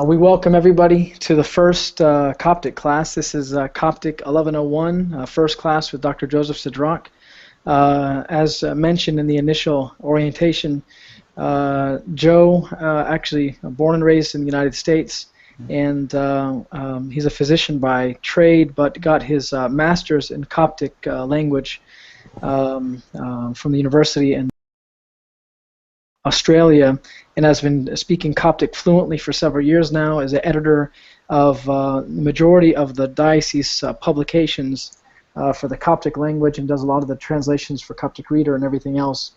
We welcome everybody to the first Coptic class. This is Coptic 1101, first class with Dr. Joseph Sidrak. As mentioned in the initial orientation, Joe, actually born and raised in the United States, and he's a physician by trade, but got his master's in Coptic language from the university in Australia, and has been speaking Coptic fluently for several years now, as an editor of the majority of the diocese publications for the Coptic language, and does a lot of the translations for Coptic Reader and everything else.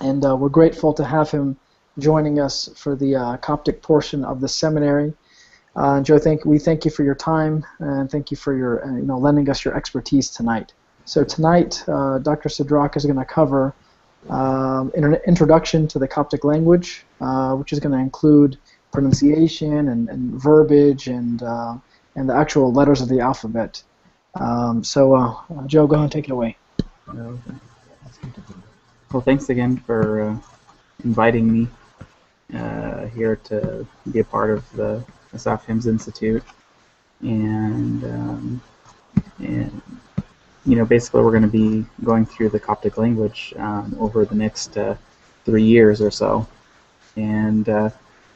And we're grateful to have him joining us for the Coptic portion of the seminary. Joe, we thank you for your time, and thank you for your lending us your expertise tonight. So tonight, Dr. Sidrak is going to cover an introduction to the Coptic language, which is going to include pronunciation and verbiage and the actual letters of the alphabet. Joe, go ahead and take it away. Well, thanks again for inviting me here to be a part of the Asaph Hymns Institute, and basically we're going to be going through the Coptic language over the next 3 years or so, and we're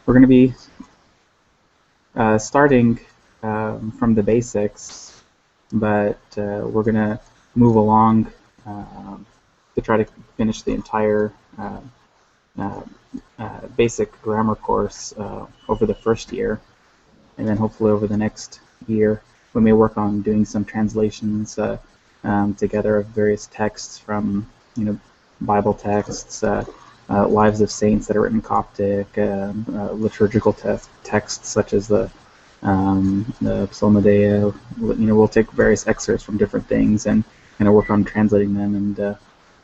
going to be starting from the basics, but we're going to move along to try to finish the entire basic grammar course over the first year, and then hopefully over the next year we may work on doing some translations together of various texts from, Bible texts, lives of saints that are written in Coptic, liturgical texts such as the Psalmodiia. We'll take various excerpts from different things and work on translating them, and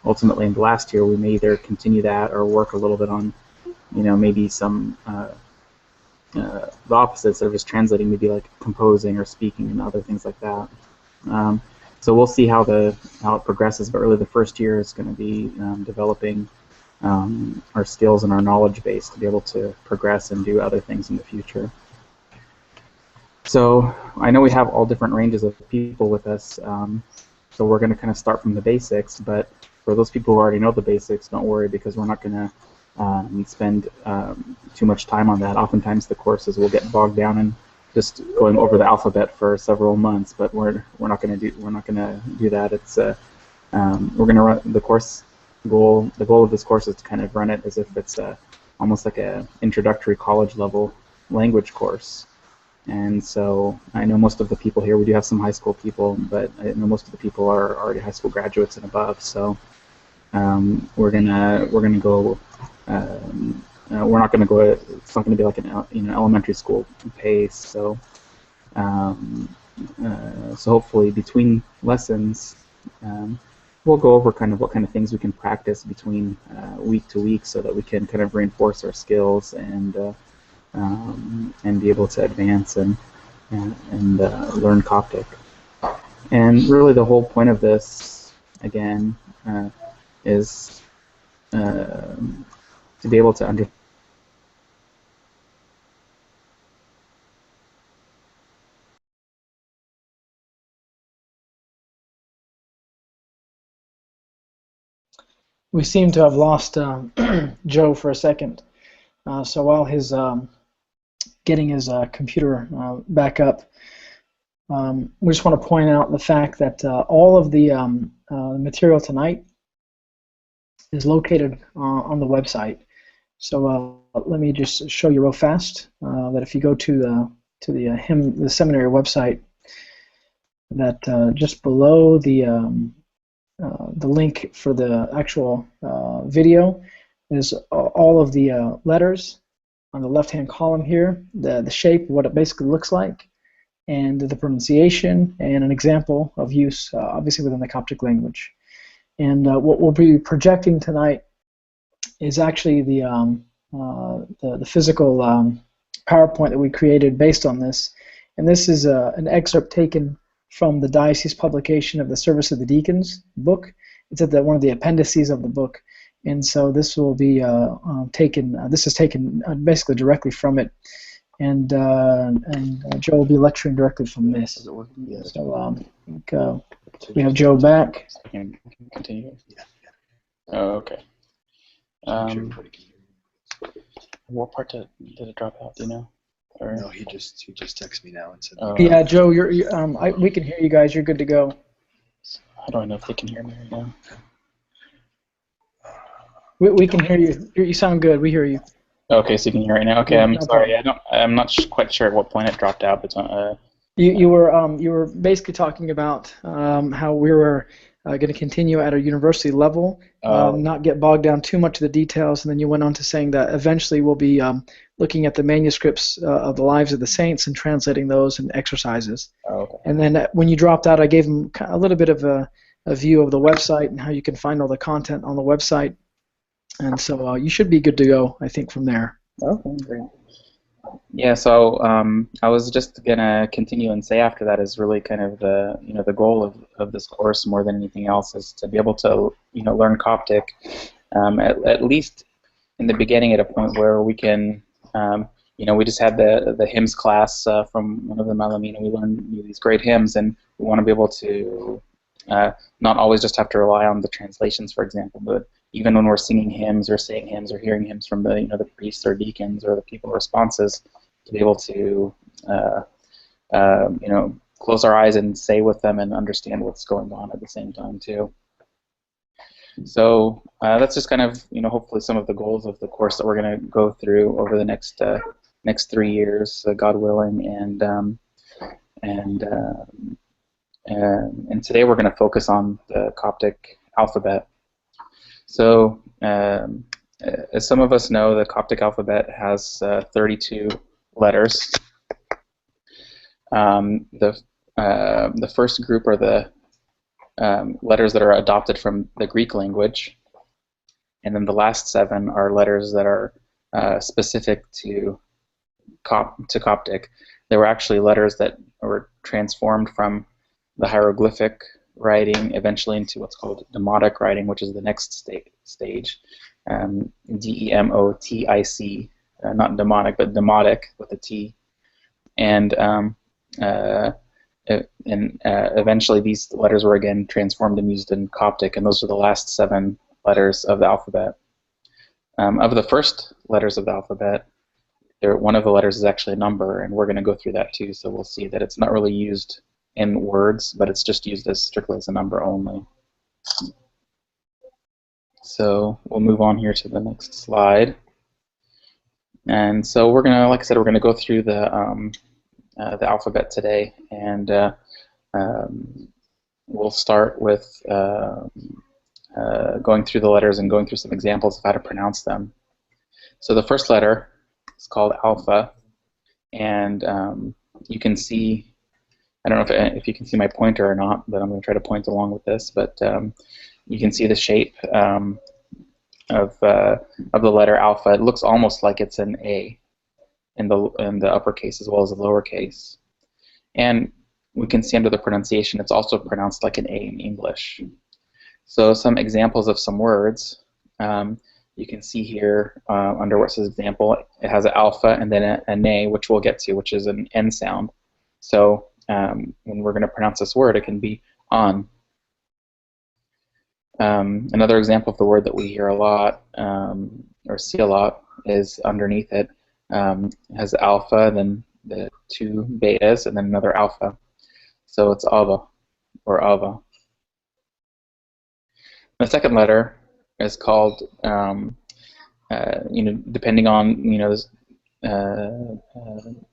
ultimately in the last year we may either continue that or work a little bit on, maybe some the opposites of just translating, maybe like composing or speaking and other things like that. So we'll see how it progresses, but really the first year is going to be developing our skills and our knowledge base to be able to progress and do other things in the future. So I know we have all different ranges of people with us, so we're going to kind of start from the basics, but for those people who already know the basics, don't worry, because we're not going to spend too much time on that. Oftentimes the courses will get bogged down in just going over the alphabet for several months, but we're not going to do that. It's we're going to run the course goal. The goal of this course is to kind of run it as if it's almost like a introductory college level language course. And so I know most of the people here, we do have some high school people, but I know most of the people are already high school graduates and above. So we're gonna go. We're not going to go. It's not going to be like an elementary school pace. So so hopefully between lessons, we'll go over kind of what kind of things we can practice between week to week, so that we can kind of reinforce our skills and be able to advance and learn Coptic. And really the whole point of this, again, is to be able to understand. We seem to have lost Joe for a second. So while he's getting his computer back up, we just want to point out the fact that all of the material tonight is located on the website. So let me just show you real fast that if you go to the seminary website, that just below the link for the actual video is all of the letters on the left-hand column here, the shape, what it basically looks like, and the pronunciation, and an example of use, obviously within the Coptic language. And what we'll be projecting tonight is actually the physical PowerPoint that we created based on this. And this is an excerpt taken from the diocese publication of the Service of the Deacons book. It's at one of the appendices of the book, and so this will be taken. This is taken basically directly from it, and Joe will be lecturing directly from this. So I think, we have Joe back. I can continue. Oh, okay. What part did it drop out? Do you know? Or? No, he just texted me now and said. Yeah, Joe, we can hear you guys. You're good to go. How do I know if they can hear me right now? We can hear you. You sound good. We hear you. Okay, so you can hear right now. Okay, Yeah, I'm no sorry. I'm not quite sure at what point it dropped out. But you were basically talking about how we were going to continue at a university level, not get bogged down too much of the details, and then you went on to saying that eventually we'll be looking at the manuscripts of the lives of the saints and translating those and exercises. Okay. And then when you dropped out, I gave them a little bit of a view of the website and how you can find all the content on the website. And so you should be good to go, I think, from there. Okay, great. Yeah, so I was just gonna continue and say after that is really kind of the goal of this course more than anything else is to be able to learn Coptic, at least in the beginning at a point where we can we just had the hymns class from one of the Malamina. We learned these great hymns, and we want to be able to not always just have to rely on the translations, for example, but even when we're singing hymns or saying hymns or hearing hymns from the priests or deacons or the people responses, to be able to close our eyes and say with them and understand what's going on at the same time too. So that's just kind of hopefully some of the goals of the course that we're going to go through over the next 3 years, God willing, and today we're going to focus on the Coptic alphabet. So, as some of us know, the Coptic alphabet has 32 letters. The first group are the letters that are adopted from the Greek language, and then the last 7 are letters that are specific to Coptic. They were actually letters that were transformed from the hieroglyphic writing eventually into what's called demotic writing, which is the next stage. Demotic, not demonic, but demotic with a T. And eventually these letters were again transformed and used in Coptic, and those are the last 7 letters of the alphabet. Of the first letters of the alphabet, one of the letters is actually a number, and we're going to go through that too, so we'll see that it's not really used in words, but it's just used strictly as a number only. So we'll move on here to the next slide. And so we're going to, like I said, we're going to go through the alphabet today, and we'll start with going through the letters and going through some examples of how to pronounce them. So the first letter is called alpha, and you can see, I don't know if you can see my pointer or not, but I'm going to try to point along with this. But you can see the shape of the letter alpha. It looks almost like it's an A in the uppercase as well as the lowercase. And we can see under the pronunciation it's also pronounced like an A in English. So some examples of some words. You can see here under where it says example, it has an alpha and then an A, which we'll get to, which is an N sound. So when we're going to pronounce this word, it can be on. Another example of the word that we hear a lot, or see a lot, is underneath it. It has alpha, then the 2 betas, and then another alpha. So it's ava, or ava. The second letter is called, depending on,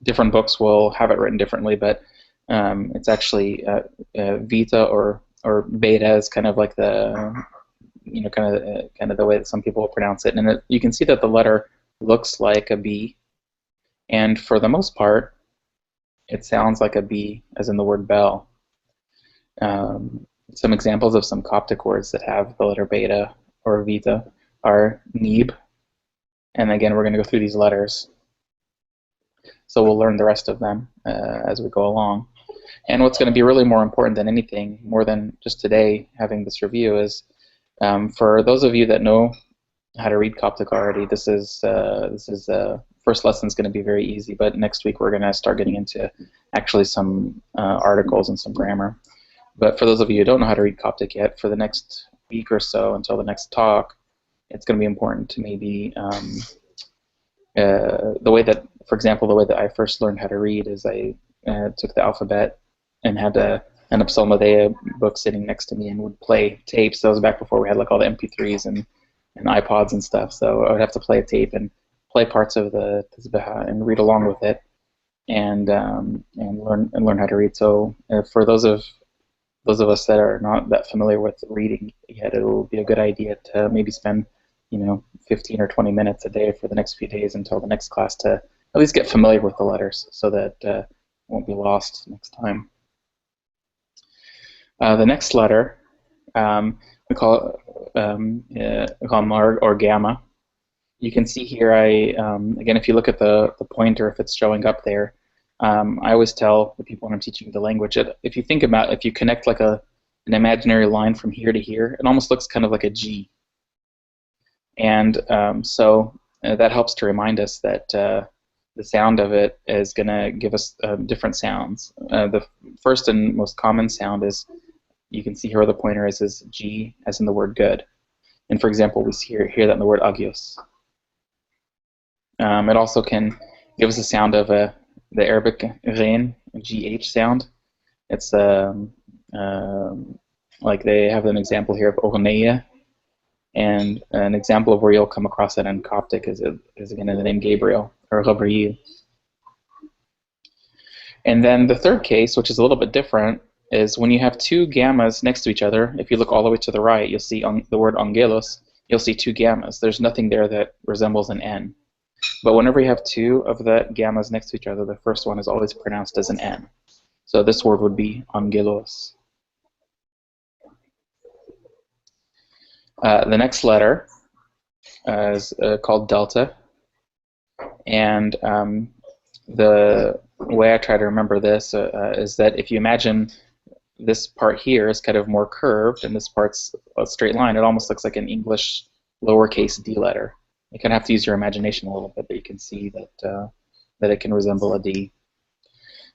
different books will have it written differently, but it's actually Vita or Beta is kind of like the, kind of the way that some people will pronounce it. And you can see that the letter looks like a B, and for the most part, it sounds like a B, as in the word bell. Some examples of some Coptic words that have the letter Beta or Vita are Nib, and again, we're going to go through these letters. So we'll learn the rest of them as we go along. And what's going to be really more important than anything, more than just today having this review, is for those of you that know how to read Coptic already. This is first lesson is going to be very easy, but next week we're going to start getting into actually some articles and some grammar. But for those of you who don't know how to read Coptic yet, for the next week or so until the next talk, it's going to be important to maybe the way that, for example, the way that I first learned how to read is I took the alphabet and had an Psalmodea book sitting next to me and would play tapes. That was back before we had like all the MP3s and iPods and stuff. So I would have to play a tape and play parts of the Tasbih and read along with it and learn how to read. So for those of us that are not that familiar with reading yet, it will be a good idea to maybe spend 15 or 20 minutes a day for the next few days until the next class to at least get familiar with the letters so that it won't be lost next time. The next letter we call Marg or gamma. You can see here, again, if you look at the pointer, if it's showing up there, I always tell the people when I'm teaching the language that if you think about, if you connect like an imaginary line from here to here, it almost looks kind of like a G. And so that helps to remind us that the sound of it is going to give us different sounds. The first and most common sound is, you can see here where the pointer is G, as in the word good. And for example, we hear that in the word agios. It also can give us a sound of the Arabic ghain, GH sound. It's like they have an example here of Oghniya. And an example of where you'll come across it in Coptic is again in the name Gabriel, or Gabriel. And then the third case, which is a little bit different, is when you have two gammas next to each other. If you look all the way to the right, you'll see on the word angelos, you'll see two gammas. There's nothing there that resembles an N. But whenever you have two of the gammas next to each other, the first one is always pronounced as an N. So this word would be angelos. The next letter is called delta, and the way I try to remember this is that if you imagine this part here is kind of more curved and this part's a straight line, it almost looks like an English lowercase d letter. You kind of have to use your imagination a little bit, but you can see that it can resemble a D.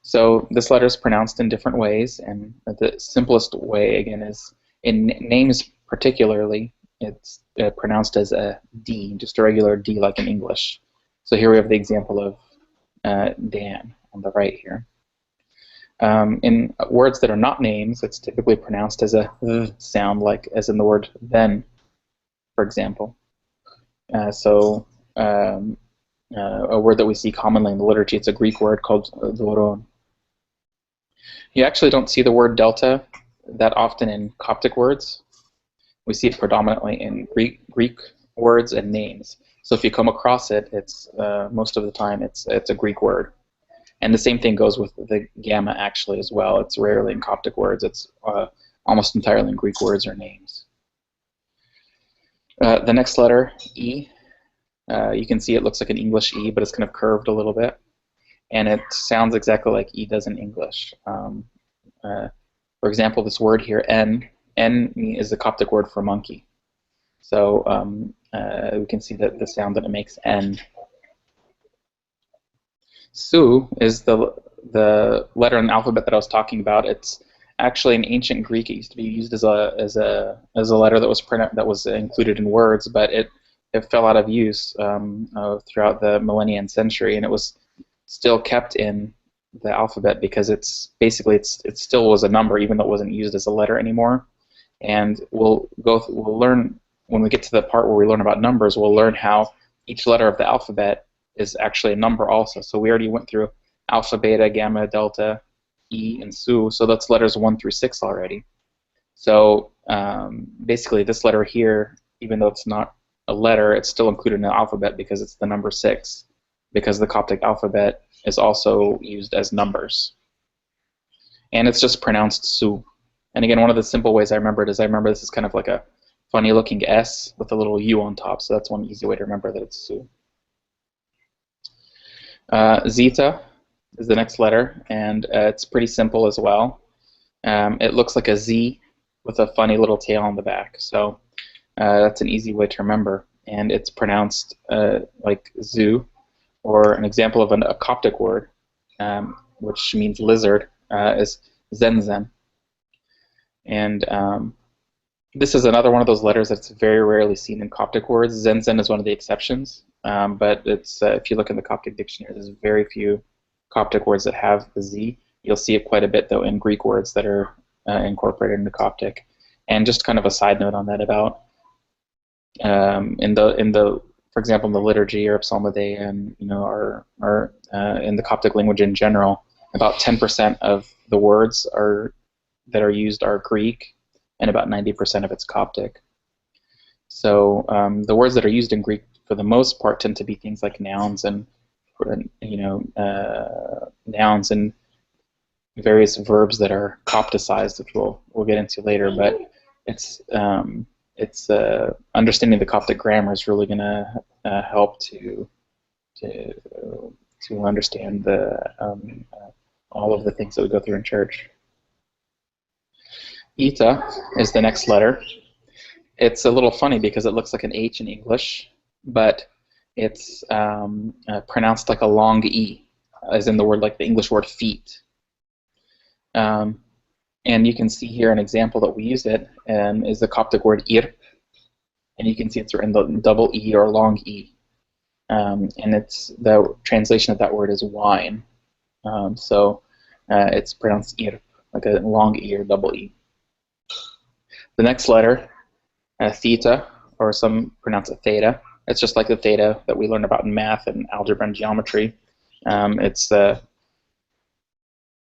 So this letter is pronounced in different ways, and the simplest way, again, is in names particularly, it's pronounced as a D, just a regular D like in English. So here we have the example of Dan on the right here. In words that are not names, it's typically pronounced as a sound, like as in the word then, for example. A word that we see commonly in the liturgy, it's a Greek word called doron. You actually don't see the word delta that often in Coptic words. We see it predominantly in Greek words and names. So if you come across it, it's most of the time it's a Greek word. And the same thing goes with the gamma actually as well. It's rarely in Coptic words. It's almost entirely in Greek words or names. The next letter, E, you can see it looks like an English E, but it's kind of curved a little bit. And it sounds exactly like E does in English. For example, this word here, N is the Coptic word for monkey. So we can see that the sound that it makes, N. Su is the letter in the alphabet that I was talking about. It's actually in ancient Greek. It used to be used as a letter that was included in words, but it fell out of use throughout the millennia and century, and it was still kept in the alphabet because it still was a number, even though it wasn't used as a letter anymore. And we'll learn when we get to the part where we learn about numbers. We'll learn how each letter of the alphabet is actually a number also. So we already went through alpha, beta, gamma, delta, E, and Su. So that's letters 1 through 6 already. So basically, this letter here, even though it's not a letter, it's still included in the alphabet because it's the number 6. Because the Coptic alphabet is also used as numbers. And it's just pronounced Su. And again, one of the simple ways I remember it is this is kind of like a funny looking S with a little U on top. So that's one easy way to remember that it's Su. Zeta is the next letter, and it's pretty simple as well. It looks like a Z with a funny little tail on the back. So that's an easy way to remember. and it's pronounced like zoo, or an example of a Coptic word, which means lizard, is zenzen. And this is another one of those letters that's very rarely seen in Coptic words. Zenzen is one of the exceptions, but it's if you look in the Coptic dictionary, there's very few Coptic words that have the Z. You'll see it quite a bit, though, in Greek words that are incorporated into Coptic. And just kind of a side note on that about for example, in the liturgy or psalmody, and or in the Coptic language in general, about 10% of the words that are used are Greek, and about 90% of it's Coptic. So the words that are used in Greek, for the most part, tend to be things like nouns and nouns and various verbs that are Copticized, which we'll get into later. But it's understanding the Coptic grammar is really going to help to understand all of the things that we go through in church. Eta is the next letter. It's a little funny because it looks like an H in English, but it's pronounced like a long E, as in the word, like the English word feet. And you can see here an example that we use it is the Coptic word ir, and you can see it's written the double E or long E. And it's the translation of that word is wine. So it's pronounced ir, like a long E or double E. The next letter, theta, or some pronounce it theta. It's just like the theta that we learn about in math and algebra and geometry.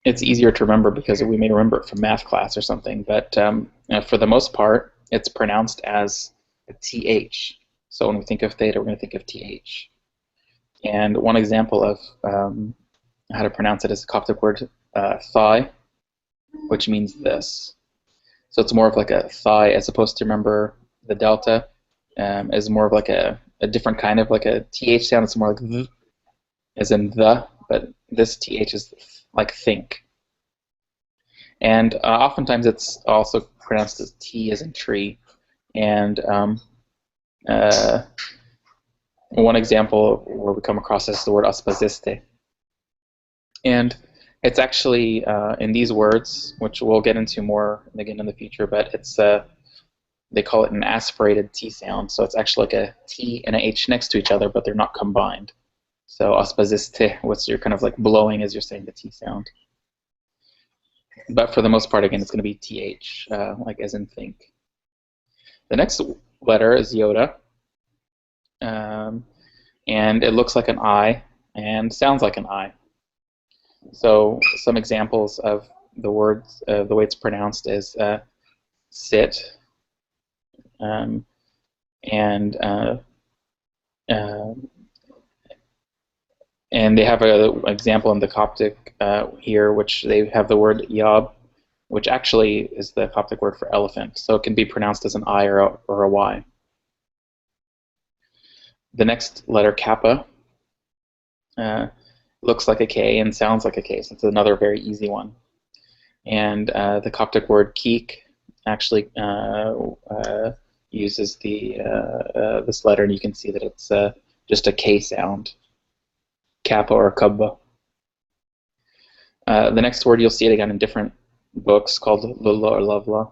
It's easier to remember because we may remember it from math class or something, but for the most part, it's pronounced as a TH. So when we think of theta, we're going to think of TH. And one example of how to pronounce it is the Coptic word thigh, which means this. So it's more of like a thigh, as opposed to, remember, the delta is more of like a different kind of like a TH sound. It's more like th, as in the, but this TH is like think. And oftentimes it's also pronounced as T as in tree. And one example where we come across this is the word aspaziste. And it's actually in these words, which we'll get into more again in the future, but it's they call it an aspirated T sound. So it's actually like a T and a H next to each other, but they're not combined. So aspaziste, which you're kind of like blowing as you're saying the T sound. But for the most part, again, it's going to be TH, like as in think. The next letter is iota, and it looks like an I and sounds like an I. So some examples of the words, the way it's pronounced is sit, and they have an example in the Coptic here, which they have the word yab, which actually is the Coptic word for elephant. So it can be pronounced as an I or a Y. The next letter, kappa, looks like a K and sounds like a K, so it's another very easy one. And the Coptic word keek actually uses this letter, and you can see that it's just a K sound. Kappa or kabba. The next word, you'll see it again in different books, called lulla or lavla.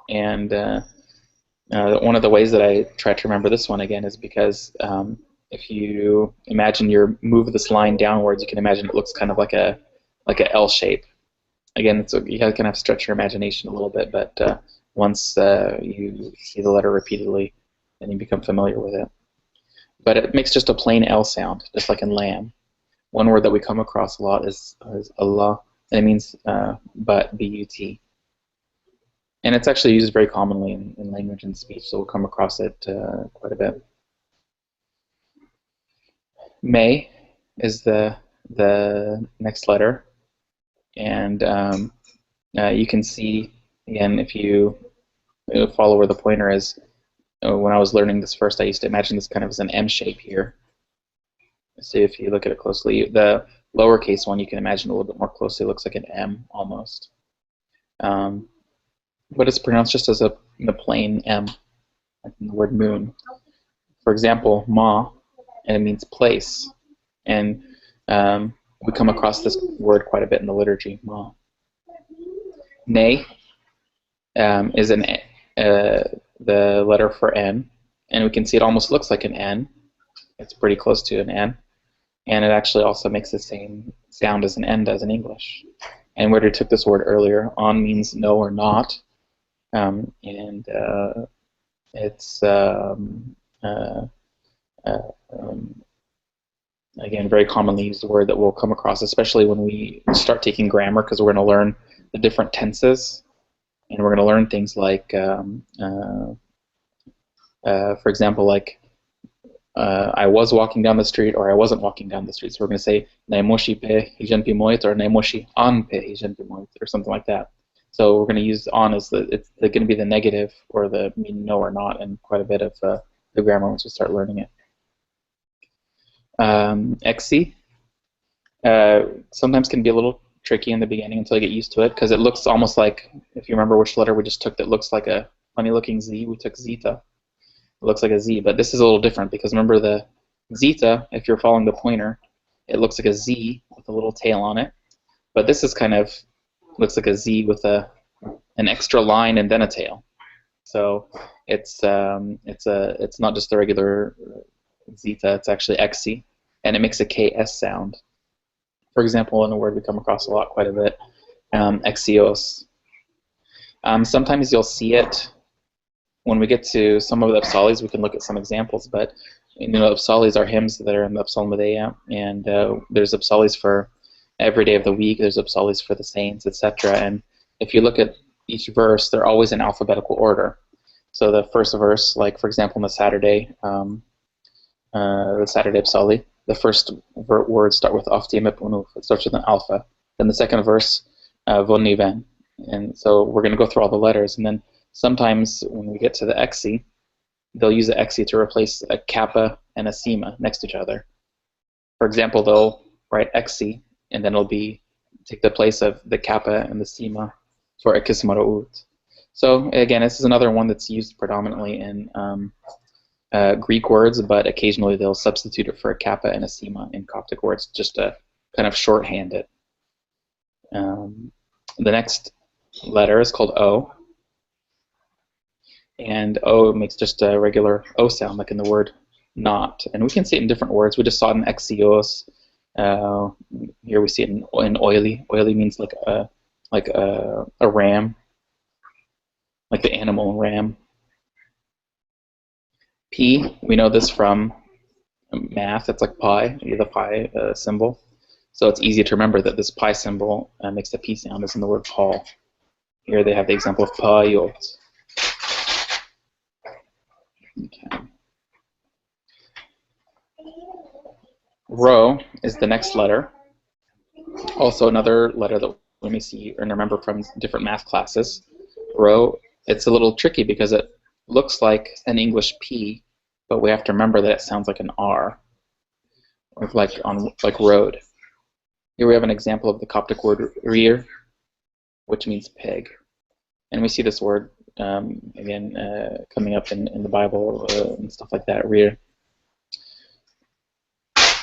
And one of the ways that I try to remember this one again is because if you imagine you move this line downwards, you can imagine it looks kind of like a L shape. Again, you kind of have to stretch your imagination a little bit, but once you see the letter repeatedly, then you become familiar with it. But it makes just a plain L sound, just like in lamb. One word that we come across a lot is Allah, and it means but, B-U-T. And it's actually used very commonly in language and speech, so we'll come across it quite a bit. May is the next letter, and you can see, again, if you follow where the pointer is, when I was learning this first, I used to imagine this kind of as an M shape here. So if you look at it closely, the lowercase one you can imagine a little bit more closely. It looks like an M almost. But it's pronounced just as a plain M, like in the word moon. For example, ma, and it means place. And we come across this word quite a bit in the liturgy, ma. Ne is the letter for N, and we can see it almost looks like an N. It's pretty close to an N, and it actually also makes the same sound as an N does in English. And we already took this word earlier. On means no or not, and it's again, very commonly used word that we'll come across, especially when we start taking grammar, because we're going to learn the different tenses, and we're going to learn things like, for example, like I was walking down the street or I wasn't walking down the street. So we're going to say Naimoshi pe hijan pi moit or Naimoshi an pe hijan pi moit or something like that. So we're going to use on as it's going to be the negative or the mean no or not in quite a bit of the grammar once we start learning it. Exi sometimes can be a little tricky in the beginning until you get used to it, because it looks almost like, if you remember which letter we just took that looks like a funny looking Z, we took zeta. It looks like a Z, but this is a little different, because remember the zeta, if you're following the pointer, it looks like a Z with a little tail on it, but this is kind of looks like a Z with an extra line and then a tail. So it's not just the regular zeta, it's actually exi, and it makes a KS sound. For example, in a word we come across a lot, quite a bit, exios. Sometimes you'll see it when we get to some of the psalms. We can look at some examples, but psalms are hymns that are in the psalmodiia, and there's psalms for every day of the week. There's psalms for the saints, etc. And if you look at each verse, they're always in alphabetical order. So the first verse, like for example, in the Saturday psalm, the first words start with Aftim Epunuf. It starts with an alpha. Then the second verse, Voniven. And so we're going to go through all the letters, and then sometimes when we get to the exi, they'll use the exi to replace a kappa and a sema next to each other. For example, they'll write exi, and then it'll take the place of the kappa and the sema for ekismarout. So again, this is another one that's used predominantly in Greek words, but occasionally they'll substitute it for a kappa and a sema in Coptic words just to kind of shorthand it. The next letter is called O, and O makes just a regular O sound, like in the word not. And we can see it in different words. We just saw it in exios. Here we see it in oily. Oily means like a ram, like the animal ram. P, we know this from math. It's like pi, the pi symbol. So it's easy to remember that this pi symbol makes the P sound, as in the word Paul. Here they have the example of paiot. Okay. Rho is the next letter. Also another letter that we may see and remember from different math classes. Rho, it's a little tricky because it looks like an English P, but we have to remember that it sounds like an R, like road. Here we have an example of the Coptic word rir, which means pig, and we see this word again coming up in the Bible and stuff like that. Rir.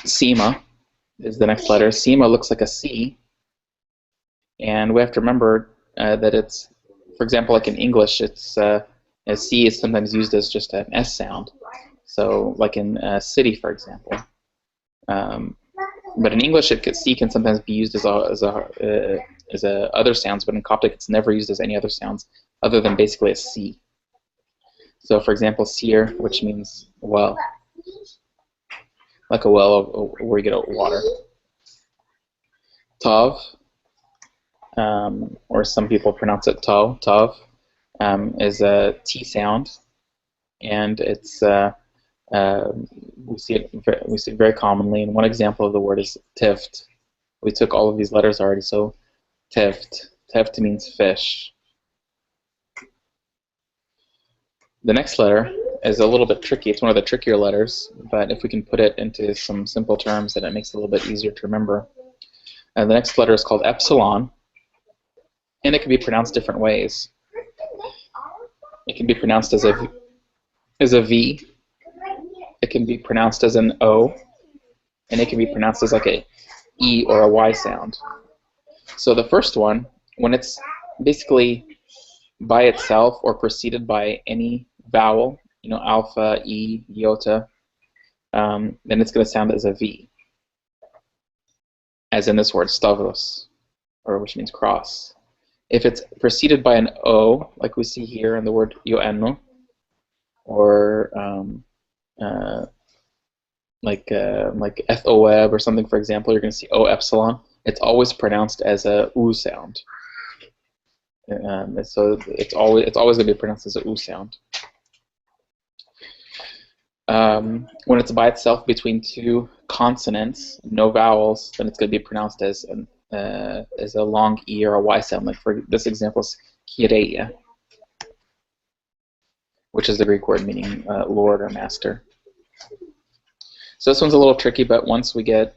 Sema is the next letter. Sema looks like a C, and we have to remember that it's, for example, like in English, it's a C is sometimes used as just an S sound. So, like in city, for example. But in English, C can sometimes be used as other sounds, but in Coptic, it's never used as any other sounds other than basically a C. So, for example, seer, which means well, like a well where you get water. Tav, or some people pronounce it tav. Tav is a T sound, and it's we see it very commonly. And one example of the word is tift. We took all of these letters already, so tift. Tift means fish. The next letter is a little bit tricky. It's one of the trickier letters, but if we can put it into some simple terms, then it makes it a little bit easier to remember. And the next letter is called epsilon, and it can be pronounced different ways. It can be pronounced as a V, it can be pronounced as an O, and it can be pronounced as like a E or a Y sound. So the first one, when it's basically by itself or preceded by any vowel, alpha, E, iota, then it's going to sound as a V, as in this word stavros, or which means cross. If it's preceded by an O, like we see here in the word ioanno, or like ethoeb or something, for example, you're going to see O epsilon. It's always pronounced as a U sound. So it's always going to be pronounced as a U sound. When it's by itself between two consonants, no vowels, then it's going to be pronounced as a long E or a Y sound. Like for this example is kyreia, which is the Greek word meaning Lord or Master. So this one's a little tricky, but once we get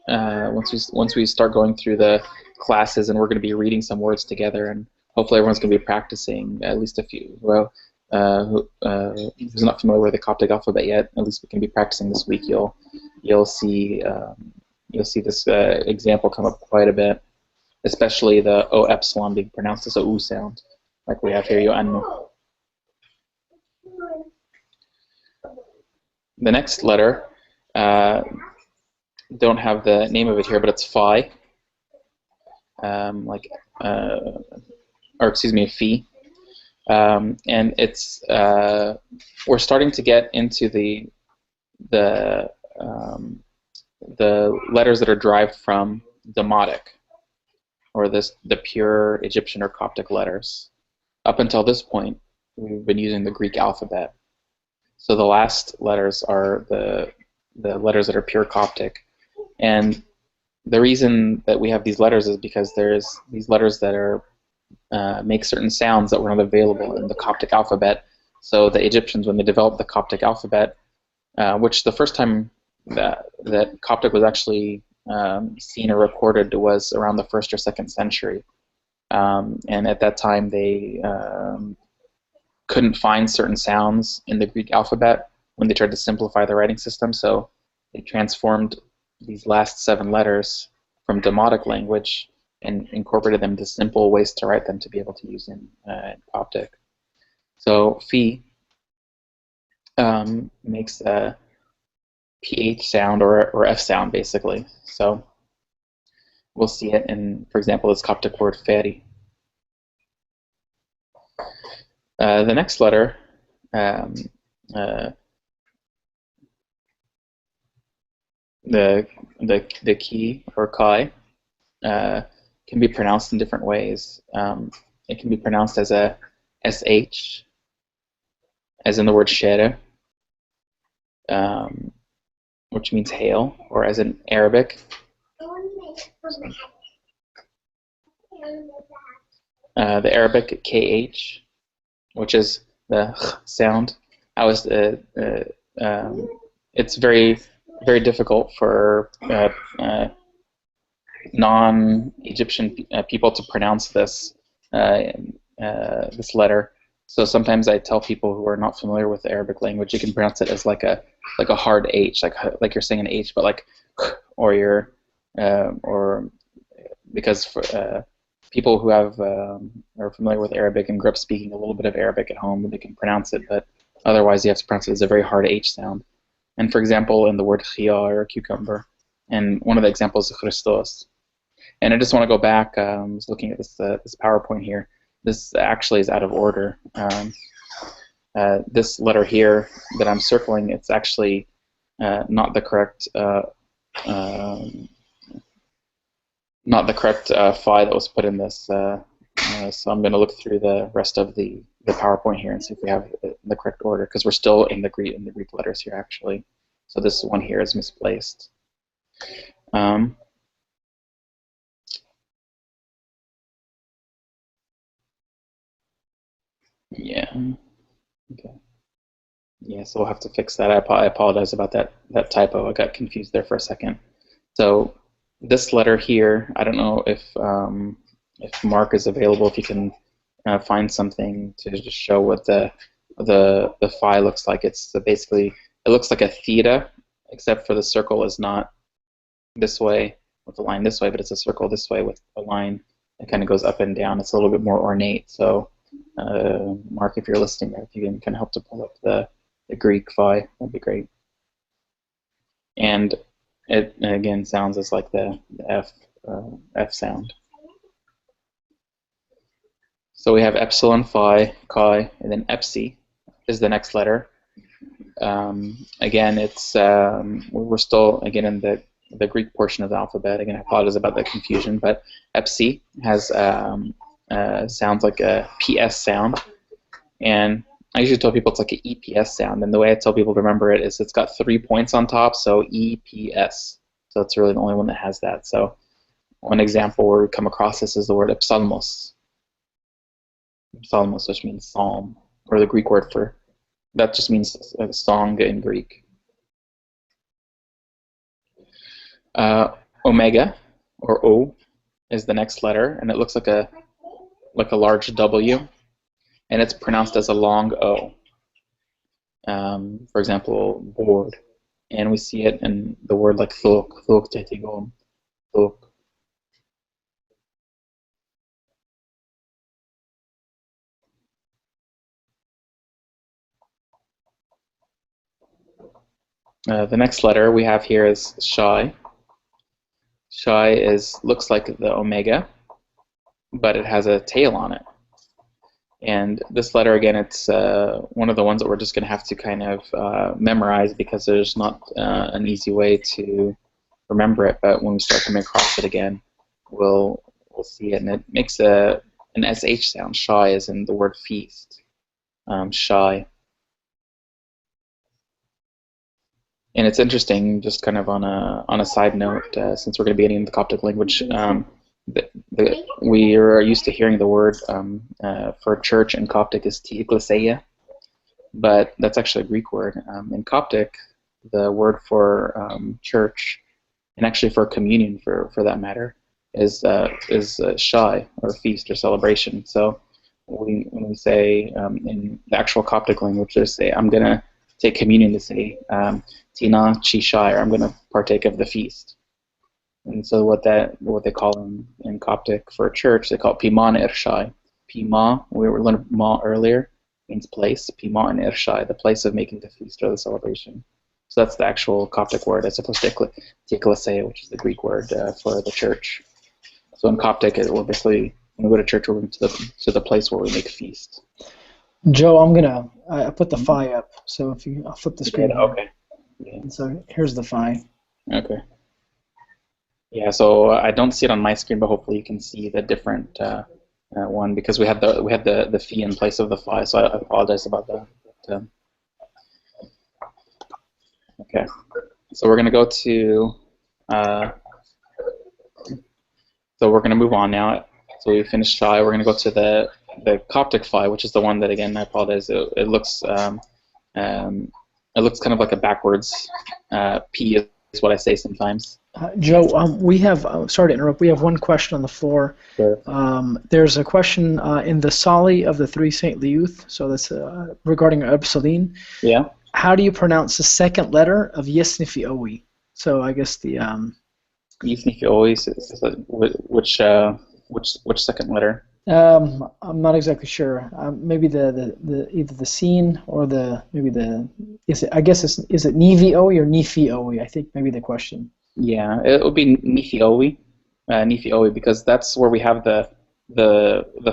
once we start going through the classes, and we're going to be reading some words together, and hopefully everyone's going to be practicing at least a few. Well, who's not familiar with the Coptic alphabet yet, at least we can be practicing this week. You'll see this example come up quite a bit, especially the O epsilon being pronounced as a U sound, like we have here, ioanno. The next letter, don't have the name of it here, but it's phi, or excuse me, phi, and it's we're starting to get into the letters that are derived from Demotic, or the pure Egyptian or Coptic letters. Up until this point, we've been using the Greek alphabet. So the last letters are the letters that are pure Coptic. And the reason that we have these letters is because there's these letters that are make certain sounds that were not available in the Coptic alphabet. So the Egyptians, when they developed the Coptic alphabet, which the first time that Coptic was actually seen or recorded was around the 1st or 2nd century. And at that time, they couldn't find certain sounds in the Greek alphabet when they tried to simplify the writing system, so they transformed these last 7 letters from Demotic language and incorporated them into simple ways to write them to be able to use in Coptic. So phi makes a PH sound or F sound, basically. So we'll see it in, for example, this Coptic word feri. The next letter, the key or chi, can be pronounced in different ways. It can be pronounced as a sh, as in the word shere, which means hail, or as in Arabic. The Arabic kh, which is the sound. It's very, very difficult for non-Egyptian people to pronounce this this letter. So sometimes I tell people who are not familiar with the Arabic language, you can pronounce it as like a hard H, like you're saying an H, but like, or because for people who are familiar with Arabic and grew up speaking a little bit of Arabic at home, they can pronounce it, but otherwise you have to pronounce it as a very hard H sound. And for example, in the word khiyar, or cucumber, and one of the examples is Christos. And I just want to go back, I was looking at this PowerPoint here. This actually is out of order. This letter here that I'm circling, it's actually not the correct phi that was put in this. So I'm going to look through the rest of the PowerPoint here and see if we have the correct order, because we're still in the Greek letters here actually. So this one here is misplaced. Yeah. Okay. Yeah, so we'll have to fix that. I apologize about that typo. I got confused there for a second. So this letter here, I don't know if Mark is available, if you can find something to just show what the phi looks like. It's basically it looks like a theta, except for the circle is not this way with a line this way, but it's a circle this way with a line that kind of goes up and down. It's a little bit more ornate. So, Mark, if you're listening there, if you can kind of help to pull up the Greek phi, that'd be great. And it again sounds as like the F sound. So we have epsilon, phi, chi, and then epsi is the next letter. Again, it's we're still again in the Greek portion of the alphabet. Again, I apologize about the confusion, but epsi has sounds like a PS sound, and I usually tell people it's like an EPS sound, and the way I tell people to remember it is it's got 3 points on top, so EPS. So it's really the only one that has that. So one example where we come across this is the word psalmos. Psalmos, which means psalm, or the Greek word for that just means a song in Greek. Omega, or O, is the next letter, and it looks like a large W, and it's pronounced as a long O. For example, board, and we see it in the word like thok tetigom, thok. The next letter we have here is Shai. Shai looks like the omega, but it has a tail on it. And this letter, again, it's one of the ones that we're just going to have to kind of memorize because there's not an easy way to remember it. But when we start coming across it again, we'll see it. And it makes an SH sound. Shai is in the word feast. Shai. And it's interesting, just kind of on a side note, since we're going to be getting into the Coptic language, we are used to hearing the word for church in Coptic is ecclesia, but that's actually a Greek word. In Coptic, the word for church, and actually for communion, for that matter, is shai, or feast or celebration. So when we say in the actual Coptic language, they say, I'm going to take communion, to say Tina Chi Shai, or I'm going to partake of the feast. And so what they call in Coptic for a church, they call it Pima and Irshai. Pima, we were learning Ma earlier, means place. Pima and Irshai, the place of making the feast or the celebration. So that's the actual Coptic word, as opposed to ecclesia, which is the Greek word for the church. So in Coptic, we're basically, when we go to church, we're going to the place where we make a feast. Joe, I put the phi up, so I'll flip the screen. Yeah, okay. Yeah. So here's the phi. Okay. Yeah, so I don't see it on my screen, but hopefully you can see the different one, because we had the phi in place of the phi. So I apologize about that. Okay, so we're gonna go to. So we're gonna move on now. So we finished phi. We're gonna go to the Coptic phi, which is the one that, again, I apologize. It looks kind of like a backwards P is what I say sometimes. Joe, we have, sorry to interrupt, we have one question on the floor. Sure. There's a question in the Sali of the Three Saint Liuth, so that's regarding Absalin. Yeah. How do you pronounce the second letter of Yesnifi-Owi? So I guess the... Yesnifi-Owi is which second letter? I'm not exactly sure. Maybe the either the scene or is it Nivi-Owi or Nifi-Owi? I think maybe the question. Yeah, it would be Nifi-Owi, because that's where we have the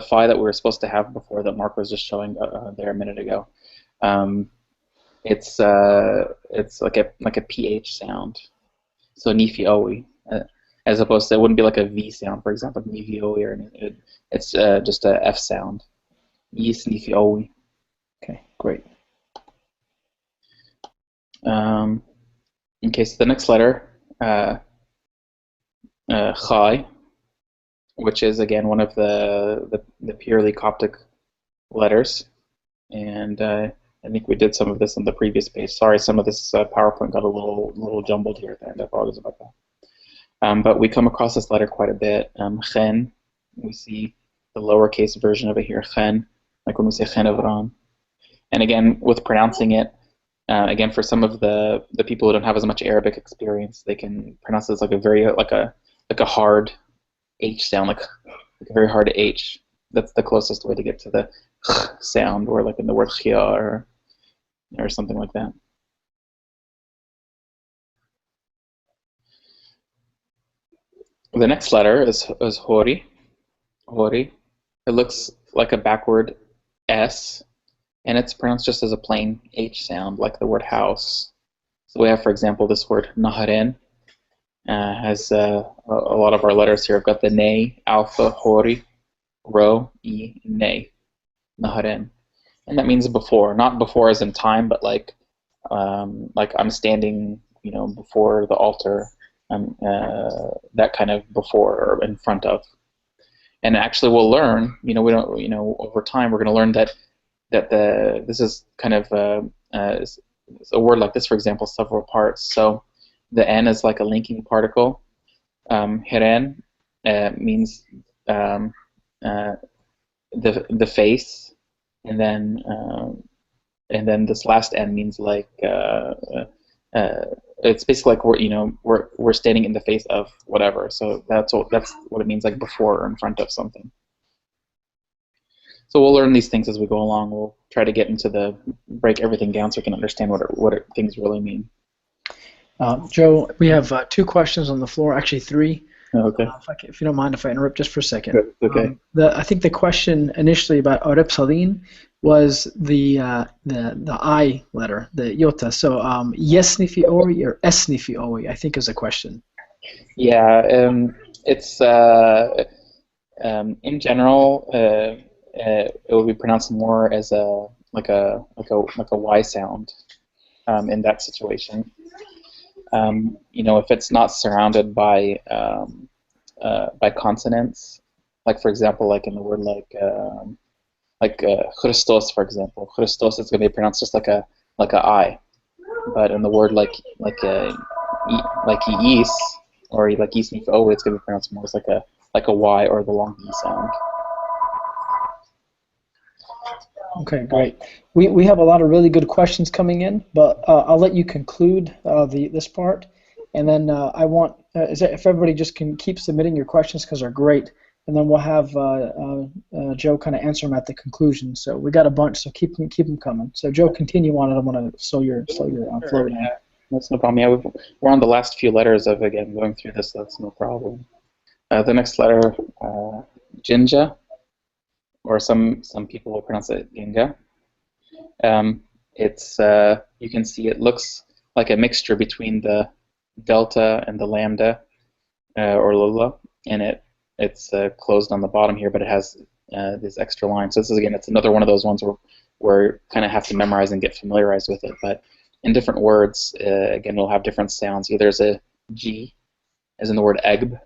phi that we were supposed to have before, that Mark was just showing there a minute ago. It's like a PH sound, so Nifi-Owi, as opposed to, it wouldn't be like a V sound, for example, Nifi-Owi, or it's just a F sound. Yes, Nifi-Owi. Okay, great. Okay, so the next letter, Chai, which is, again, one of the purely Coptic letters, and I think we did some of this on the previous page. Sorry, some of this PowerPoint got a little jumbled here at the end. I apologize about that. But we come across this letter quite a bit. Chen, we see the lowercase version of it here, Chen, like when we say Chen Avram. And again, with pronouncing it, Again, for some of the people who don't have as much Arabic experience, they can pronounce it as like a very like a hard H sound, like a very hard H. That's the closest way to get to the sound, or like in the word khiyar or something like that. The next letter is hori. Hori. It looks like a backward S, and it's pronounced just as a plain H sound, like the word house. So we have, for example, this word naharen. Has a lot of our letters here. I've got the ne, alpha, hori, rho, e, ne, naharen. And that means before, not before as in time, but like I'm standing, before the altar, that kind of before or in front of. And actually, we'll learn, we don't, over time, we're going to learn that this is kind of a word like this, for example, several parts. So the n is like a linking particle. Heren means the face, and then this last n means like it's basically like we're standing in the face of whatever. So that's what it means, like before or in front of something. So we'll learn these things as we go along. We'll try to break everything down so we can understand what things really mean. Joe, we have 2 questions on the floor, actually 3. Okay. If you don't mind if I interrupt just for a second. Okay. I think the question initially about Arab Saleen was the I letter, the yota. So yesni fi owi or esni fi owi, I think is the question. Yeah, it's in general it will be pronounced more as a Y sound in that situation. If it's not surrounded by consonants, like for example, like in the word like Christos, for example, Christos is going to be pronounced just like a I, but in the word like Yis or like Yisnif O, it's going to be pronounced more as like a Y or the long E sound. Okay, great. We have a lot of really good questions coming in, but I'll let you conclude this part, and then I want if everybody just can keep submitting your questions because they're great, and then we'll have Joe kind of answer them at the conclusion. So we got a bunch, so keep them coming. So Joe, continue on it. I want to slow your flow down. Yeah, that's no problem. Yeah, we're on the last few letters of going through this. So that's no problem. The next letter, Jinja. Or some people will pronounce it Ginga. It's you can see it looks like a mixture between the delta and the lambda or lula, and it's closed on the bottom here, but it has this extra line. So this is it's another one of those ones where you kind of have to memorize and get familiarized with it. But in different words, again, we'll have different sounds. There's a G, as in the word egb.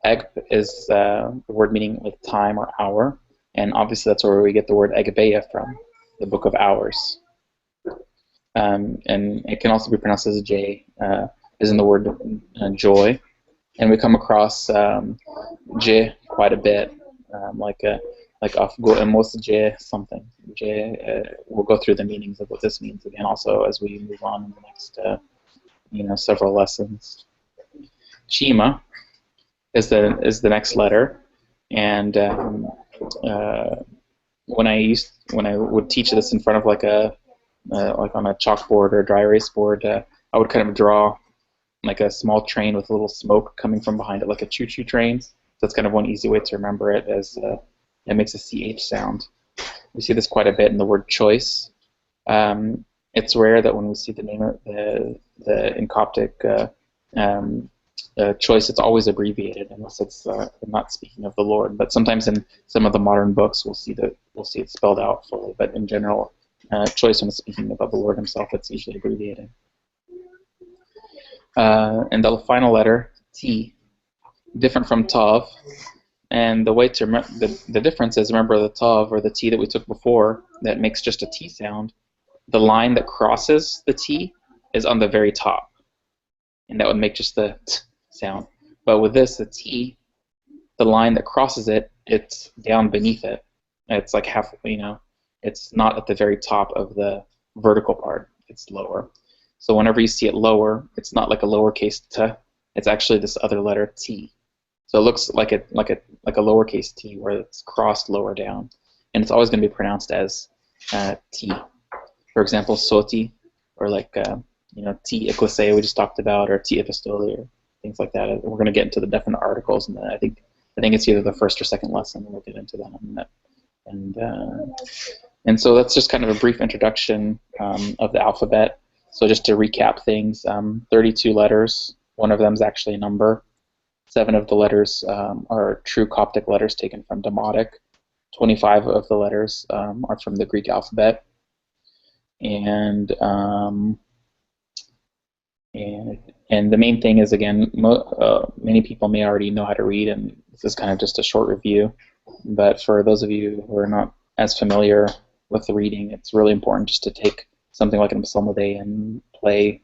Egb is the word meaning like time or hour. And obviously that's where we get the word Agabeya from, the Book of Hours. And it can also be pronounced as a J, as in the word joy. And we come across J quite a bit, like afgo emos J something. J. We'll go through the meanings of what this means again also as we move on in the next several lessons. Chima is the next letter, and when I would teach this in front of like on a chalkboard or a dry erase board, I would kind of draw like a small train with a little smoke coming from behind it, like a choo-choo train. So that's kind of one easy way to remember it, as it makes a CH sound. We see this quite a bit in the word choice. It's rare that when we see the name of in Coptic choice, it's always abbreviated unless it's not speaking of the Lord. But sometimes in some of the modern books, we'll see it spelled out fully. But in general, choice when it's speaking about the Lord Himself, it's usually abbreviated. And the final letter, T, different from Tav. And the way to remember the difference is, remember the Tav or the T that we took before that makes just a T sound. The line that crosses the T is on the very top, and that would make just the T sound. But with this, the T, the line that crosses it, it's down beneath it. It's like half, it's not at the very top of the vertical part. it's lower. So whenever you see it lower, it's not like a lowercase t. It's actually this other letter t. So it looks like a lowercase t where it's crossed lower down, and it's always going to be pronounced as t. For example, soti, or like t ecclesiae we just talked about, or t epistole, or things like that. We're going to get into the definite articles, and I think it's either the first or second lesson. We'll get into that. And so that's just kind of a brief introduction of the alphabet. So just to recap things, 32 letters. One of them is actually a number. 7 of the letters are true Coptic letters taken from Demotic. 25 of the letters are from the Greek alphabet. And the main thing is, again, many people may already know how to read, and this is kind of just a short review. But for those of you who are not as familiar with the reading, it's really important just to take something like an psalmody and play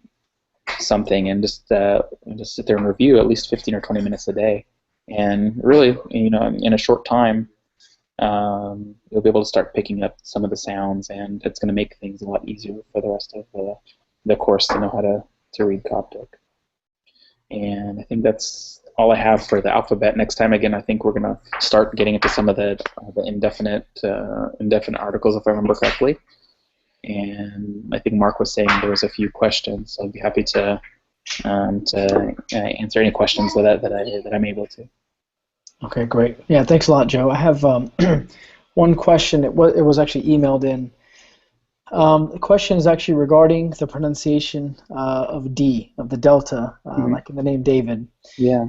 something and just sit there and review at least 15 or 20 minutes a day. And really, in a short time, you'll be able to start picking up some of the sounds, and it's going to make things a lot easier for the rest of the course to know how to read Coptic. And I think that's all I have for the alphabet. Next time, again, I think we're going to start getting into some of the indefinite articles, if I remember correctly. And I think Mark was saying there was a few questions, so I'd be happy to answer any questions that I'm able to. Okay, great. Yeah, thanks a lot, Joe. I have one question. It was actually emailed in. The question is actually regarding the pronunciation of D, of the delta, like in the name David. Yeah.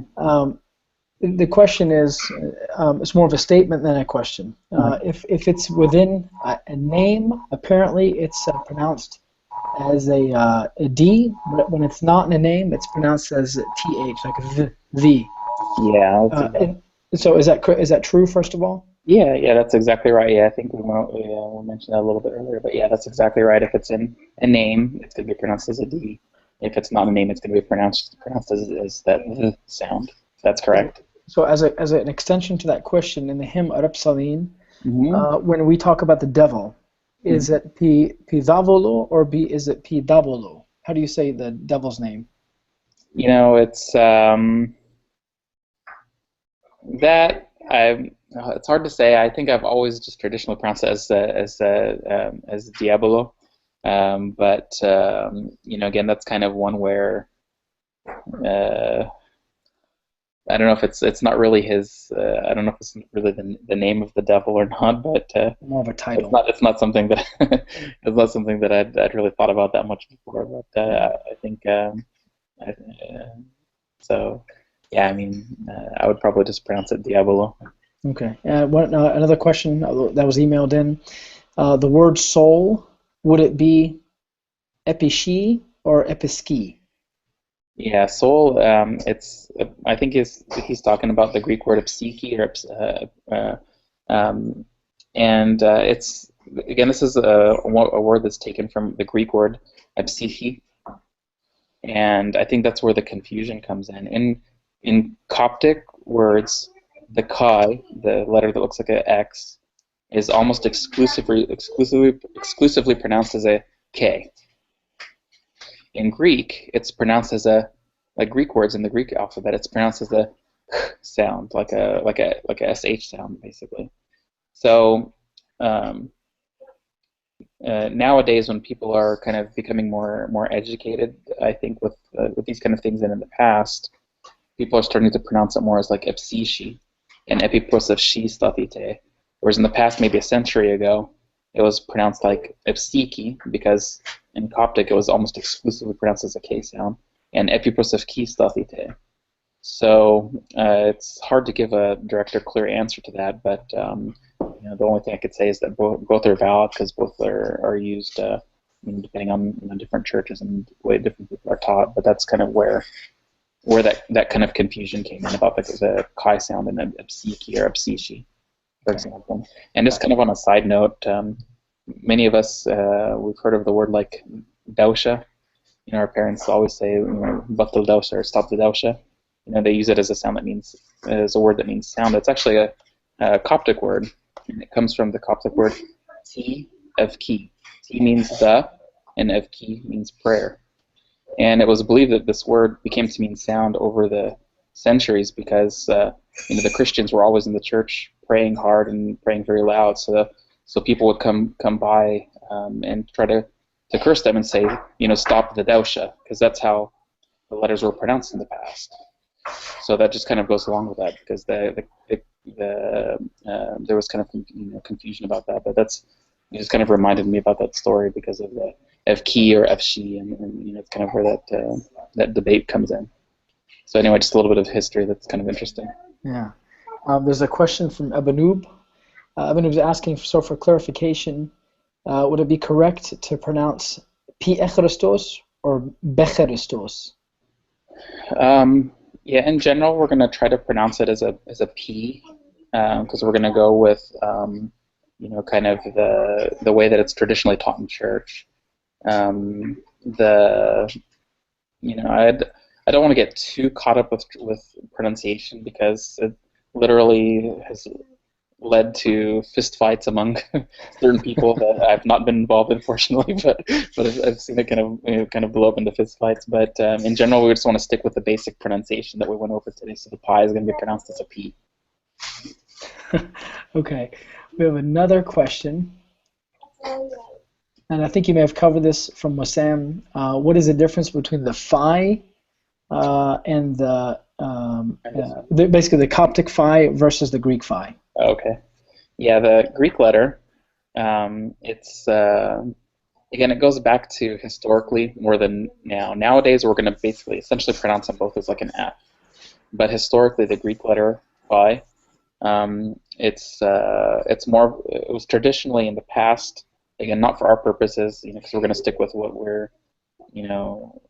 The question is, it's more of a statement than a question. If it's within a name, apparently it's pronounced as a D, but when it's not in a name, it's pronounced as TH, like the. Yeah. So is that true, first of all? Yeah, that's exactly right. Yeah, I think we mentioned that a little bit earlier, but yeah, that's exactly right. If it's in a name, it's going to be pronounced as a D. If it's not a name, it's going to be pronounced as that sound. That's correct. So as an extension to that question, in the hymn Arab Salim, when we talk about the devil, is it Pidavolo or is it Pidavolo? How do you say the devil's name? It's it's hard to say. I think I've always just traditionally pronounced it as Diabolo, but again, that's kind of one where I don't know if it's not really his. I don't know if it's really the name of the devil or not, but more of a title. It's not something that it's not something that I'd really thought about that much before. But I think so. Yeah, I mean, I would probably just pronounce it Diabolo. Okay. Another question that was emailed in. The word soul, would it be epishi or episki? Yeah, soul. I think he's talking about the Greek word psyche, and it's, again, this is a word that's taken from the Greek word psyche, and I think that's where the confusion comes in. In Coptic words, the chi, the letter that looks like an X, is almost exclusively pronounced as a K. In Greek, it's pronounced as like Greek words in the Greek alphabet, it's pronounced as a sound, like a sh sound, basically. So nowadays, when people are kind of becoming more educated, I think with these kind of things, and in the past, people are starting to pronounce it more as like epsishi and epipros of shi statite, whereas in the past, maybe a century ago, it was pronounced like epsiki, because in Coptic it was almost exclusively pronounced as a K sound, and epipros of ki statite. So it's hard to give a direct or clear answer to that, but the only thing I could say is that both are valid, because both are used depending on different churches and the way different people are taught. But that's kind of where that kind of confusion came in about the chi sound and epsiki or epsishi, for example. And just kind of on a side note, many of us, we've heard of the word like dausha. Our parents always say, batal dausha, or stop the dausha. They use it as a word that means sound. It's actually a Coptic word, and it comes from the Coptic word ti of ki. Ti means the, and evki means prayer. And it was believed that this word became to mean sound over the centuries because the Christians were always in the church praying hard and praying very loud. So people would come by and try to curse them and say, stop the dausha, because that's how the letters were pronounced in the past. So that just kind of goes along with that, because there was kind of confusion about that. But it just kind of reminded me about that story because of the evki or evshi, and it's kind of where that debate comes in. So anyway, just a little bit of history that's kind of interesting. Yeah. There's a question from Abanoob. Abanoob's asking, so for clarification, would it be correct to pronounce Pi-Echristos or Becheristos? Yeah, in general, we're going to try to pronounce it as a P, because we're going to go with kind of the way that it's traditionally taught in church. I don't want to get too caught up with pronunciation, because it literally has led to fist fights among certain people that I've not been involved in, fortunately, but I've seen it kind of blow up into fist fights. But in general, we just want to stick with the basic pronunciation that we went over today. So the pi is going to be pronounced as a P. Okay, we have another question, and I think you may have covered this from Wassam. What is the difference between the phi and basically the Coptic phi versus the Greek phi? Okay. Yeah, the Greek letter, it's, again, it goes back to historically more than now. Nowadays, we're going to basically essentially pronounce them both as like an F. But historically, the Greek letter phi, it was traditionally in the past, again, not for our purposes, because we're going to stick with what we're going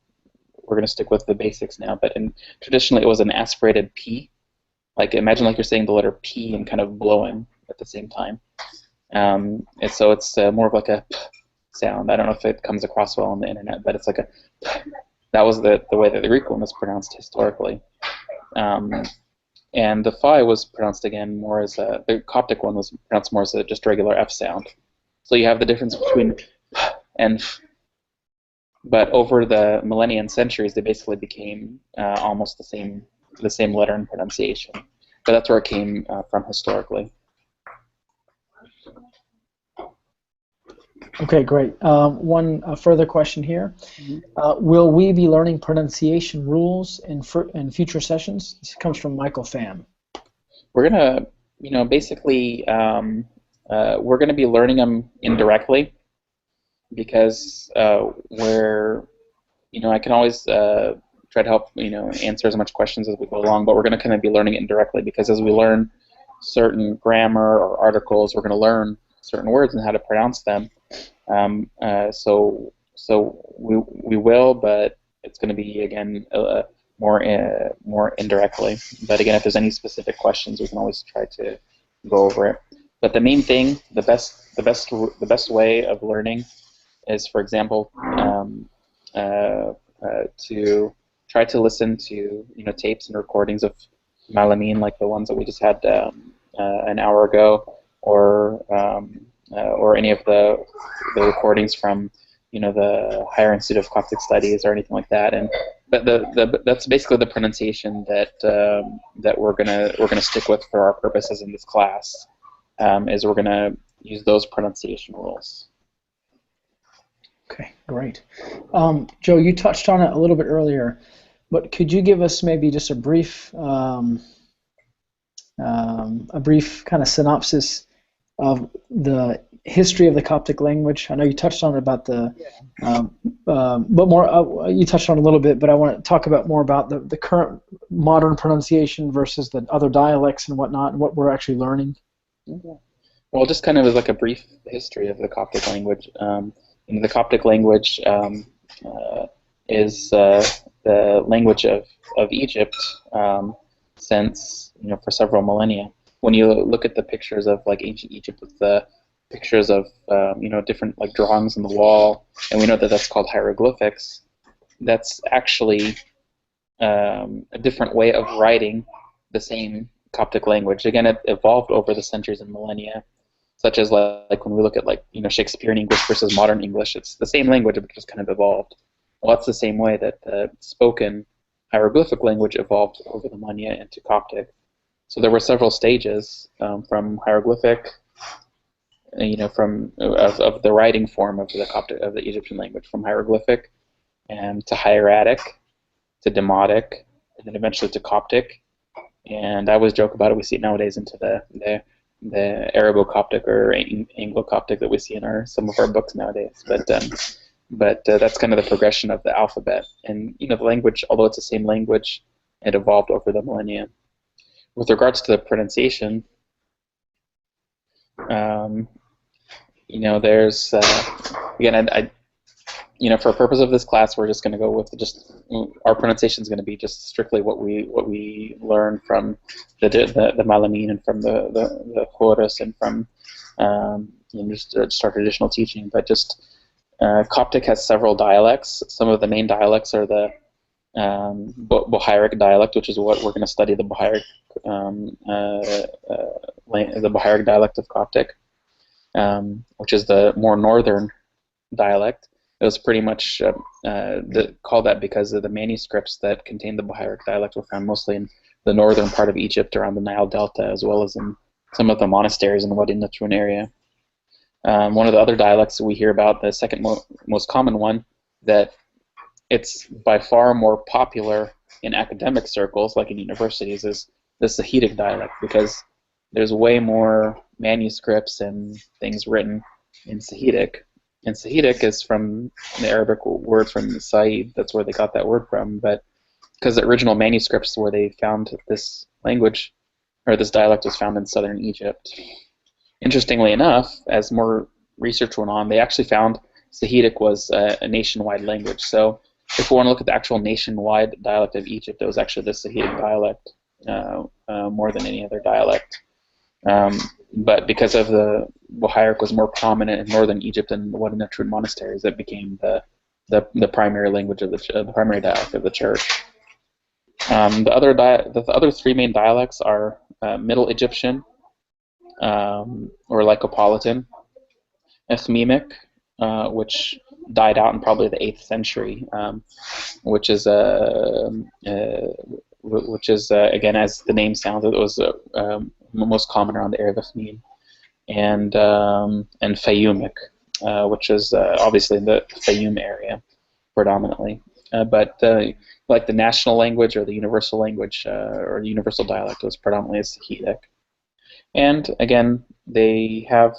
to stick with the basics now. But traditionally, it was an aspirated P. Like, imagine like you're saying the letter P and kind of blowing at the same time. And so it's more of like a P sound. I don't know if it comes across well on the internet, but it's like a P. That was the way that the Greek one was pronounced historically. And the phi was pronounced again more as the Coptic one was pronounced more as a just regular F sound. So you have the difference between P and F. But over the millennia and centuries, they basically became almost the same letter and pronunciation. But that's where it came from historically. Okay, great. One further question here. Will we be learning pronunciation rules in future sessions? This comes from Michael Pham. We're going to, basically, we're going to be learning them indirectly, because I can always try to help, answer as much questions as we go along, but we're going to kind of be learning it indirectly, because as we learn certain grammar or articles, we're going to learn certain words and how to pronounce them. So we will, but it's going to be, again, more indirectly. But again, if there's any specific questions, we can always try to go over it. But the main thing, the best way of learning is, for example, to try to listen to tapes and recordings of Malamin, like the ones that we just had an hour ago, or any of the recordings from the Higher Institute of Coptic Studies or anything like that. But that's basically the pronunciation that we're gonna stick with for our purposes in this class. Is we're gonna use those pronunciation rules. Okay, great. Joe, you touched on it a little bit earlier, but could you give us maybe just a brief kind of synopsis of the history of the Coptic language? I know you touched on it about but more. You touched on it a little bit, but I want to talk about more about the current modern pronunciation versus the other dialects and whatnot, and what we're actually learning. Okay. Well, just kind of as like a brief history of the Coptic language. The Coptic language is the language of Egypt since for several millennia. When you look at the pictures of like ancient Egypt with the pictures of different like drawings on the wall, and we know that that's called hieroglyphics, that's actually a different way of writing the same Coptic language. Again, it evolved over the centuries and millennia. such as like when we look at Shakespearean English versus modern English, it's the same language, but just kind of evolved. Well, that's the same way that the spoken hieroglyphic language evolved over the millennia into Coptic. So there were several stages from hieroglyphic, from of the writing form of the Coptic of the Egyptian language, from hieroglyphic and to hieratic to Demotic, and then eventually to Coptic. And I always joke about it. We see it nowadays into the Arabo-Coptic or Anglo-Coptic that we see in some of our books nowadays. But that's kind of the progression of the alphabet. And the language, although it's the same language, it evolved over the millennia. With regards to the pronunciation, there's again, for the purpose of this class, we're just going to go with our pronunciation is going to be just strictly what we learn from the Malamin and from the Horus and from just our traditional teaching. But just Coptic has several dialects. Some of the main dialects are the Bohairic dialect, which is what we're going to study, the Bohairic dialect of Coptic, which is the more northern dialect. It was pretty much called that because of the manuscripts that contained the Bohairic dialect were found mostly in the northern part of Egypt around the Nile Delta, as well as in some of the monasteries in the Wadi Natron area. One of the other dialects that we hear about, the second most common one, that it's by far more popular in academic circles, like in universities, is the Sahidic dialect, because there's way more manuscripts and things written in Sahidic. And Sahidic is from the Arabic word from Sa'id, that's where they got that word from, but because the original manuscripts where they found this language, or this dialect, was found in southern Egypt. Interestingly enough, as more research went on, they actually found Sahidic was a nationwide language. So if we want to look at the actual nationwide dialect of Egypt, it was actually the Sahidic dialect more than any other dialect. But because of the Bohairic was more prominent in northern Egypt and the Wadi Natron monasteries, it became the primary language of the primary dialect of the church. The other three main dialects are Middle Egyptian, or Lycopolitan, Ethmimic, which died out in probably the 8th century, which is again, as the name sounds, it was most common around the area of Ethmim, and Fayumic, which is obviously in the Fayum area predominantly, but like the national language or the universal language or the universal dialect was predominantly Sahidic. And again, they have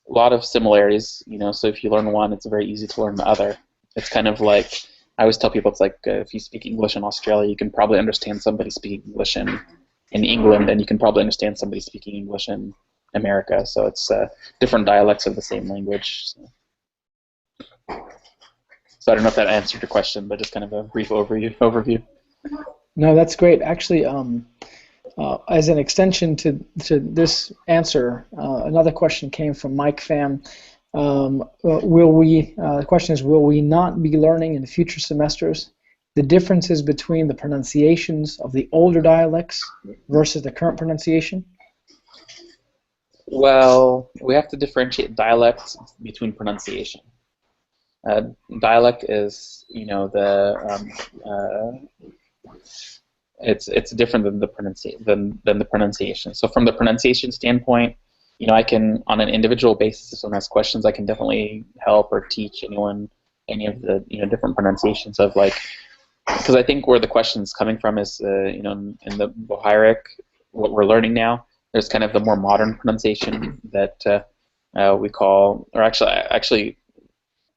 a lot of similarities, so if you learn one, it's very easy to learn the other. It's kind of like, I always tell people, it's like if you speak English in Australia, you can probably understand somebody speaking English in England, and you can probably understand somebody speaking English in America. So it's different dialects of the same language. So I don't know if that answered your question, but just kind of a brief overview. No, that's great. Actually, as an extension to this answer, another question came from Mike Pham. The question is, will we not be learning in future semesters the differences between the pronunciations of the older dialects versus the current pronunciation? Well, we have to differentiate dialects between pronunciation. Dialect is, it's different than the pronunciation. So from the pronunciation standpoint, I can, on an individual basis, if someone has questions, I can definitely help or teach anyone any of the different pronunciations of, like, because I think where the question's coming from is in the Bohairic, what we're learning now, there's kind of the more modern pronunciation that we call, or actually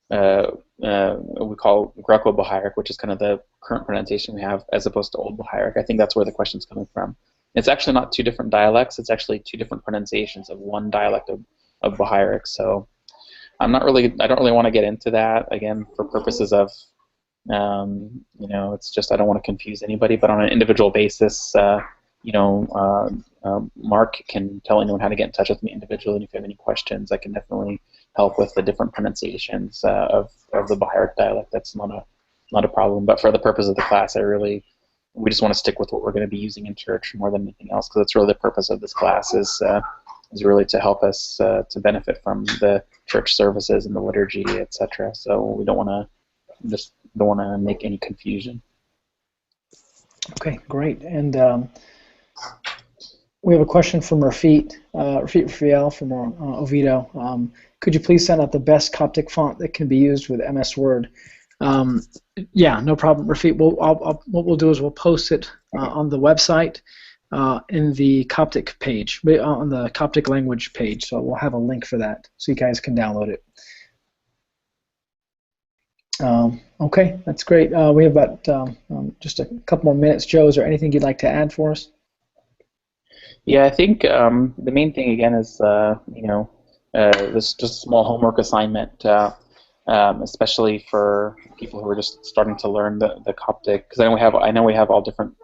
we call Greco-Bohairic, which is kind of the current pronunciation we have, as opposed to Old Bohairic. I think that's where the question's coming from. It's actually not two different dialects. It's actually two different pronunciations of one dialect of Bohairic. So I don't really want to get into that, again, for purposes of, it's just I don't want to confuse anybody. But on an individual basis, Mark can tell anyone how to get in touch with me individually. And if you have any questions, I can definitely help with the different pronunciations of the Bohairic dialect. That's not a problem. But for the purpose of the class, we just want to stick with what we're going to be using in church more than anything else, because that's really the purpose of this class, is is really to help us to benefit from the church services and the liturgy, etc. So we don't want to make any confusion. Okay, great. And we have a question from Rafit Rafael from Oviedo. Could you please send out the best Coptic font that can be used with MS Word? Yeah, no problem, Rafit. What we'll do is we'll post it on the website in the Coptic page, on the Coptic language page. So we'll have a link for that, so you guys can download it. Okay, that's great. We have about just a couple more minutes. Joe, is there anything you'd like to add for us? Yeah, I think the main thing again is this just a small homework assignment, especially for people who are just starting to learn the Coptic, because I know we have all different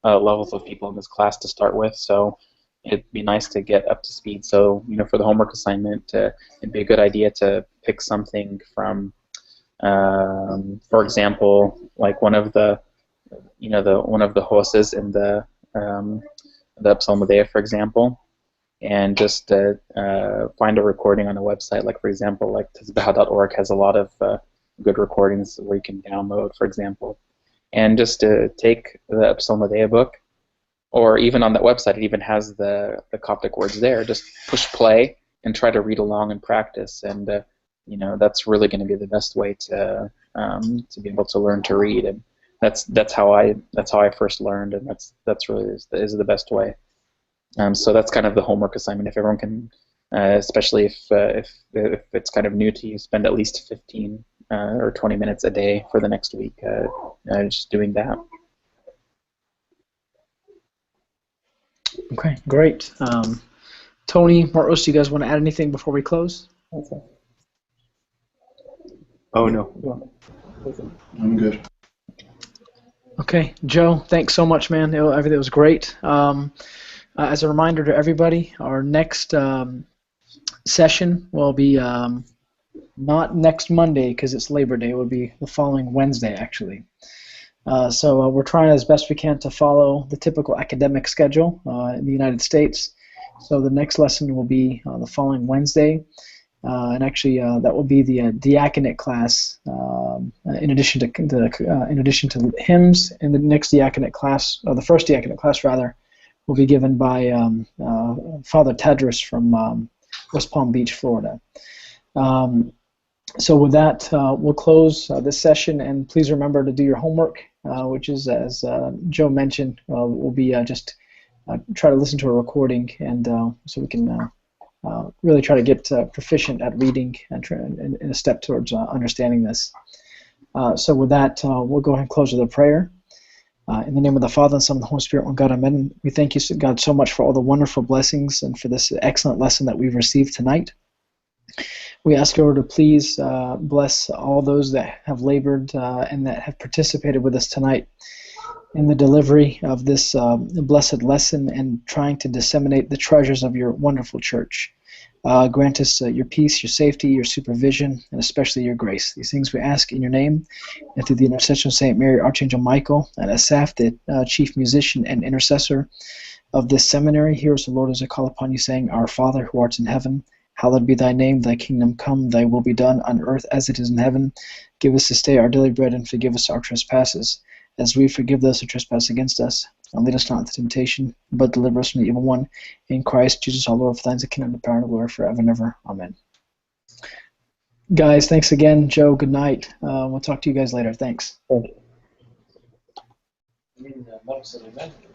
levels of people in this class to start with, so it'd be nice to get up to speed. So for the homework assignment, it'd be a good idea to pick something from, for example, like one of the hoses in the Psalmodea, for example, and just find a recording on a website. Like, for example, like Tasbeha.org has a lot of good recordings where you can download, for example, and just take the Psalmodea book, or even on that website, it even has the Coptic words there. Just push play and try to read along and practice, and that's really going to be the best way to be able to learn to read. And that's how I first learned, and that's really is the best way. So that's kind of the homework assignment. If everyone can, especially if it's kind of new to you, spend at least 15 or 20 minutes a day for the next week just doing that. Okay, great. Tony, Marcos, do you guys want to add anything before we close? Okay. Oh, no. I'm good. Okay, Joe, thanks so much, man. Everything was great. As a reminder to everybody, our next session will be not next Monday because it's Labor Day. It will be the following Wednesday, actually. So we're trying as best we can to follow the typical academic schedule in the United States. So the next lesson will be the following Wednesday. And actually, that will be the diaconate class. In addition to hymns, and the next diaconate class, or the first diaconate class rather, will be given by Father Tadros from West Palm Beach, Florida. So with that, we'll close this session, and please remember to do your homework, which is, as Joe mentioned, will be just try to listen to a recording, and so we can really try to get proficient at reading and in a step towards understanding this. So with that, we'll go ahead and close with a prayer. In the name of the Father, and Son, and the Holy Spirit, one God, amen. We thank you, God, so much for all the wonderful blessings and for this excellent lesson that we've received tonight. We ask you, Lord, to please bless all those that have labored and that have participated with us tonight in the delivery of this blessed lesson and trying to disseminate the treasures of your wonderful church. Grant us your peace, your safety, your supervision, and especially your grace. These things we ask in your name, and through the intercession of St. Mary, Archangel Michael, and Asaph, the chief musician and intercessor of this seminary. Hear us, O Lord, as I call upon you, saying, Our Father, who art in heaven, hallowed be thy name, thy kingdom come, thy will be done on earth as it is in heaven. Give us this day our daily bread, and forgive us our trespasses, as we forgive those who trespass against us. And lead us not into temptation, but deliver us from the evil one. In Christ Jesus our Lord, for thine is the kingdom, the power, and the glory forever and ever. Amen. Guys, thanks again. Joe, good night. We'll talk to you guys later. Thanks. Thank you.